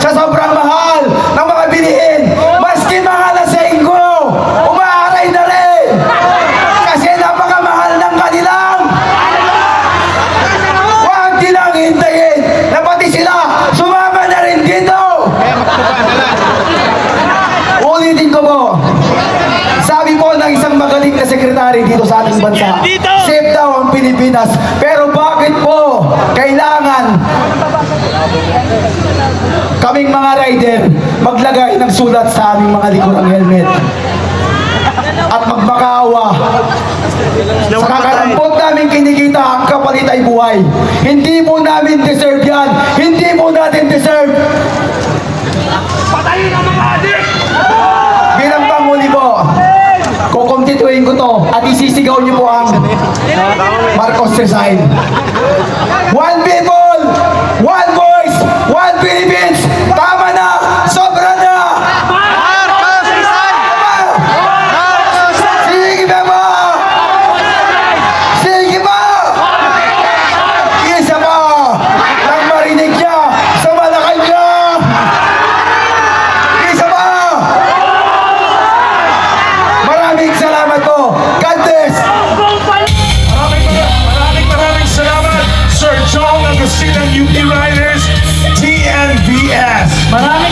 sa sobrang mahal ng mga bilihin. Maski mga lasenggo, umaaray na rin. Kasi napakamahal ng kanilang. Huwag nilang hintayin na pati sila sumama na rin dito. Ulitin ko po. Sabi po ng isang magaling na sekretary dito sa ating bansa, safe daw ang Pilipinas. Pero bakit po kailangan kaming mga rider maglagay ng sulat sa aming mga likurang helmet at magmakaawa sa kakarampot namin kinikita ang kapalit ay buhay? Hindi mo namin deserve yan. Hindi mo natin deserve. Patayin ang mga adik! Bilang panguli po, kukumpituin ko to at isisigaw niyo po ang Marcos resign. One people, one voice, one Philippines. Tama na! Sobra na! Marcos resign! Sige ba? Sige ba? Isa pa! Nang marinig niya sa Malacanang! Isa pa! Maraming salamat po! God bless! Maraming salamat, Sir John Agustin ng UP Riders, TNVS. Maraming